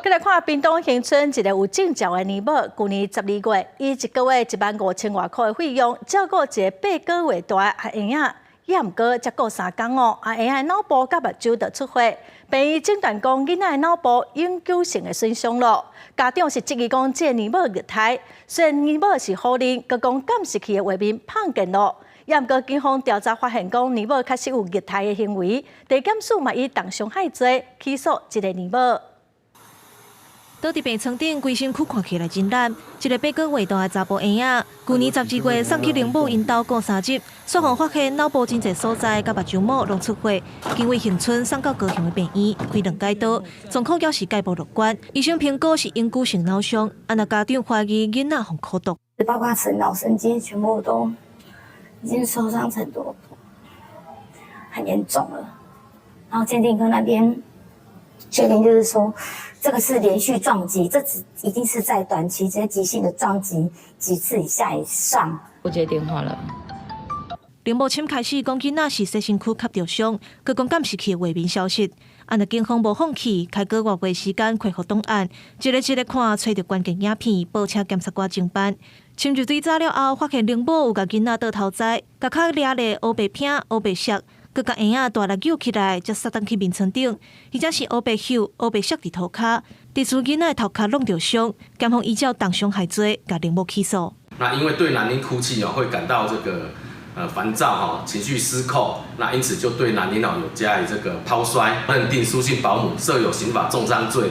再来看屏东恒春一个有证照的年某，去年12月，以1个月15000外块的费用，照顾一个8个月大的婴仔，也毋过才过3天哦，婴仔脑部甲目睭就出血，病院诊断讲囡仔的脑部永久性的损伤咯。家长是质疑讲这年某虐待，虽然年某是好人，佮讲监视器的画面碰见咯。也毋过，警方调查发现，讲年某确实有虐待的行为，地检署嘛以重伤害罪起诉这个年某。倒伫病床顶，规身躯看起来真烂。一个8个月大的查甫婴仔，去年12月送去灵母因兜过3日，术后发现脑部真侪所在甲目睭膜拢出血，经为恒春送到高雄的病院开2解刀，状况也是戒不乐观。医生评估是永久性脑伤，那家长怀疑囡仔互苦毒，包括脑神经全部都已经受伤程度很严重了。然后鉴定科那边确定就是说，这个是连续撞击，这一定是在短期之间急性的撞击几次以上。我接电话了。林母亲开始讲囡仔是细身躯卡着伤，佮讲监视器的画面消失。警方无放弃，开个月时间恢复档案，一个看，找到关键影片，报请检察官侦办。深入追查了后，发现林母有甲囡仔倒头栽，甲脚抓咧乌白片、乌白屑，佮甲婴仔大力揪起来，才塞登去面床顶，或者是乌白袖、乌白屑伫涂骹，得出囡仔的头壳弄着伤，检方依照重伤害罪，甲林母起诉。那因为对男婴哭泣会感到这个烦躁情绪失控，那因此就对男婴有加以这个抛摔，认定苏姓保姆设有刑法重伤罪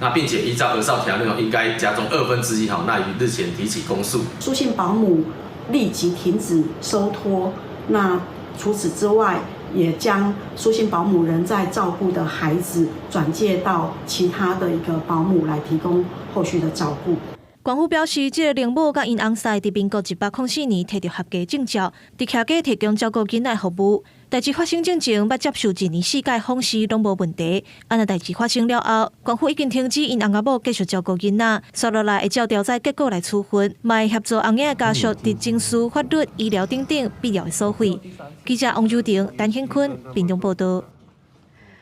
那并且依照儿少条例应该加重1/2那于日前提起公诉。苏姓保姆立即停止收托，那除此之外，也将苏姓保姆人在照顾的孩子转介到其他的一个保姆来提供后续的照顾。官府表示，这个灵母甲因翁婿伫民国104年摕到合格证照，伫徛家提供照顾囡仔服务。代志发生之前，捌接受1年4届访视拢无问题。代志发生了后，官府已经停止因翁仔某继续照顾囡仔，接落来会照调查结果来处分，嘛会协助翁仔的家属伫经事、法律、医疗等必要的所费。记者王秋婷、陈显坤，屏东报道。